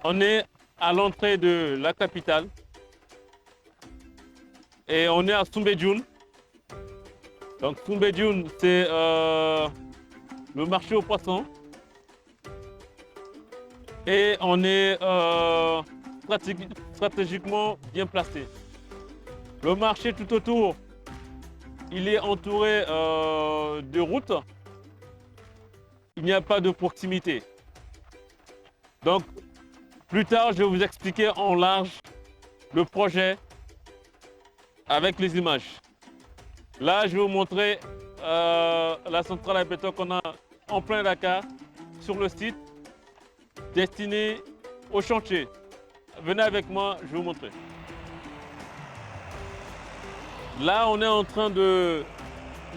On est à l'entrée de la capitale et on est à Soumbédioune. Donc Soumbédioune, c'est le marché aux poissons. Et on est stratégiquement bien placé. Le marché tout autour, il est entouré de routes. Il n'y a pas de proximité. Donc, plus tard, je vais vous expliquer en large le projet avec les images. Là, je vais vous montrer la centrale à béton qu'on a en plein Dakar, sur le site, destiné au chantier. Venez avec moi, je vais vous montrer. Là, on est en train de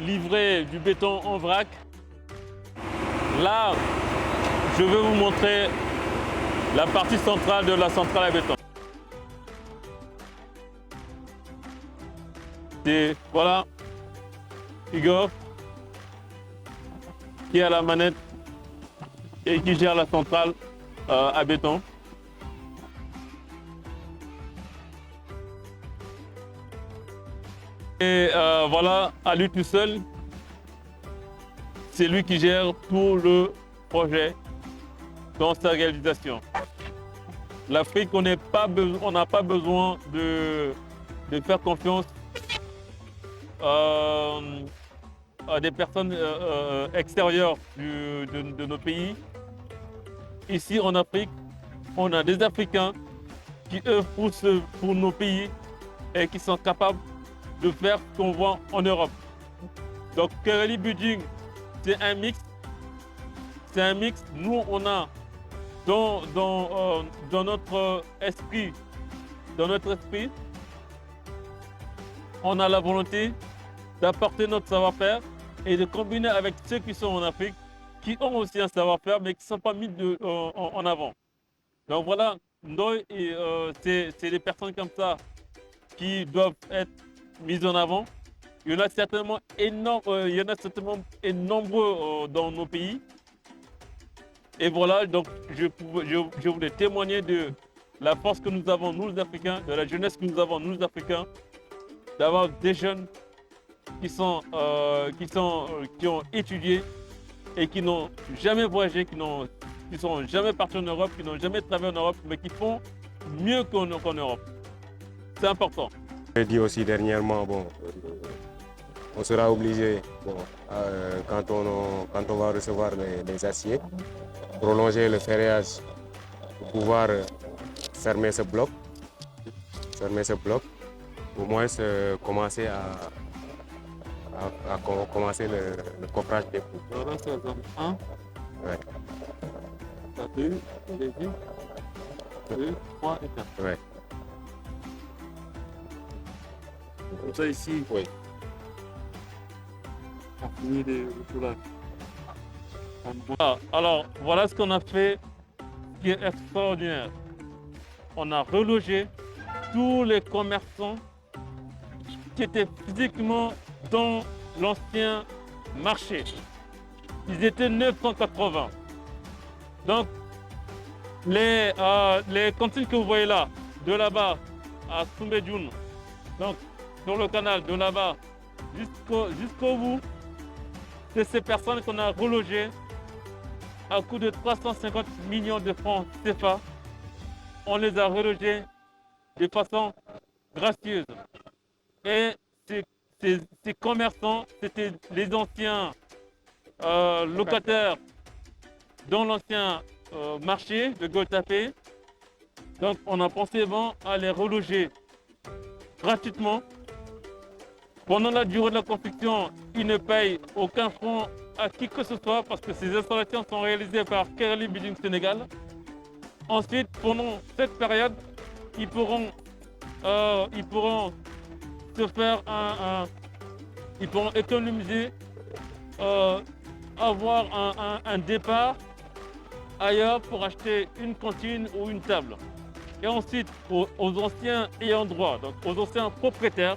livrer du béton en vrac. Là, je vais vous montrer la partie centrale de la centrale à béton. Et voilà, Igor, qui est à la manette et qui gère la centrale à béton. Et voilà, à lui tout seul, c'est lui qui gère tout le projet dans sa réalisation. L'Afrique, on n'a pas besoin de faire confiance à des personnes extérieures de nos pays. Ici en Afrique, on a des Africains qui œuvrent pour nos pays et qui sont capables de faire ce qu'on voit en Europe. Donc Kereli Building, c'est un mix. C'est un mix. Nous, on a dans notre esprit, on a la volonté d'apporter notre savoir-faire et de combiner avec ceux qui sont en Afrique, qui ont aussi un savoir-faire, mais qui ne sont pas mis en avant. Donc voilà, c'est des personnes comme ça qui doivent être mises en avant. Il y en a certainement nombreux dans nos pays. Et voilà, donc je voulais témoigner de la force que nous avons, nous les Africains, de la jeunesse que nous avons, nous les Africains, d'avoir des jeunes qui ont étudié et qui n'ont jamais voyagé, qui ne sont jamais partis en Europe, qui n'ont jamais travaillé en Europe, mais qui font mieux qu'en Europe. C'est important. J'ai dit aussi dernièrement, bon, on sera obligé, bon, quand on va recevoir les aciers, prolonger le ferrage pour pouvoir fermer ce bloc, au moins commencer commencer le coffrage des poules. Voilà, c'est la zone 1. Ouais. Ça 2, 2, 3 et 4. Ouais. Comme ça ici, Oui. on finit le soulage. Alors, voilà ce qu'on a fait qui est extraordinaire. On a relogé tous les commerçants qui étaient physiquement dans l'ancien marché. Ils étaient 980. Donc, les cantines que vous voyez là, de là-bas à Soumbédioune, donc sur le canal de là-bas jusqu'au bout, c'est ces personnes qu'on a relogées à coût de 350 millions de francs CFA. On les a relogés de façon gracieuse. Et ces commerçants, c'était les anciens locataires dans l'ancien marché de Goltapé. Donc on a pensé bon à les reloger gratuitement. Pendant la durée de la construction, ils ne payent aucun franc à qui que ce soit parce que ces installations sont réalisées par Kereli Building Sénégal. Ensuite, pendant cette période, ils pourront se faire ils pourront économiser, avoir un départ ailleurs pour acheter une cantine ou une table. Et ensuite, aux anciens ayants droit, donc aux anciens propriétaires,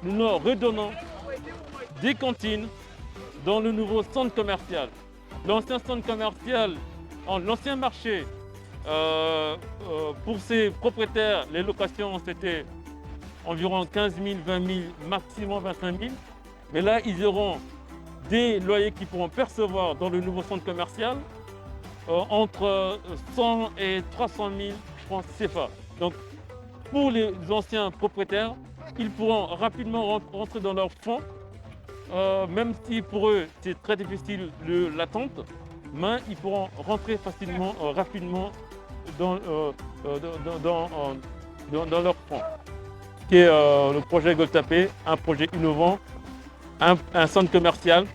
nous leur redonnons des cantines dans le nouveau centre commercial. L'ancien centre commercial, l'ancien marché Pour ces propriétaires, les locations, c'était environ 15 000, 20 000, maximum 25 000. Mais là, ils auront des loyers qu'ils pourront percevoir dans le nouveau centre commercial entre 100 et 300 000 francs CFA. Donc, pour les anciens propriétaires, ils pourront rapidement rentrer dans leur fonds, même si pour eux, c'est très difficile l'attente, mais ils pourront rentrer facilement, rapidement dans leur fonds. Qui est le projet Goltapé, un projet innovant, un centre commercial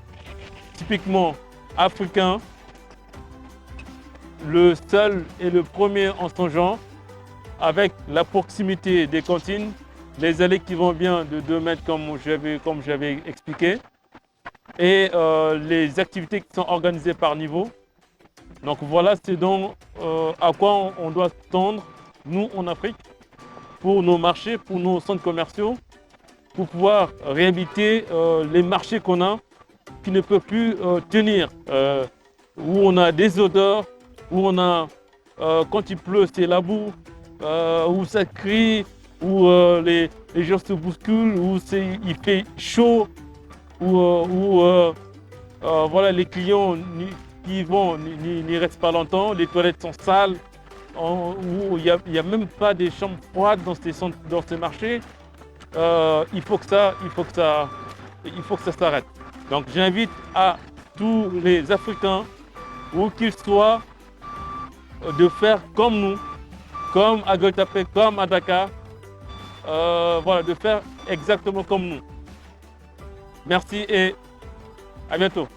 typiquement africain, le seul et le premier en son genre, avec la proximité des cantines, les allées qui vont bien de 2 mètres comme j'avais expliqué, et les activités qui sont organisées par niveau. Donc voilà, c'est donc à quoi on doit tendre, nous en Afrique, pour nos marchés, pour nos centres commerciaux, pour pouvoir réhabiliter les marchés qu'on a, qui ne peuvent plus tenir, où on a des odeurs, où on a, quand il pleut, c'est la boue, où ça crie, où les gens se bousculent, où il fait chaud, où voilà, les clients qui vont n'y restent pas longtemps, les toilettes sont sales, où il n'y a même pas des chambres froides dans ces marchés. Il faut que ça s'arrête. Donc j'invite à tous les Africains, où qu'ils soient, de faire comme nous, comme à Goltapé, comme à Dakar, voilà, de faire exactement comme nous. Merci et à bientôt.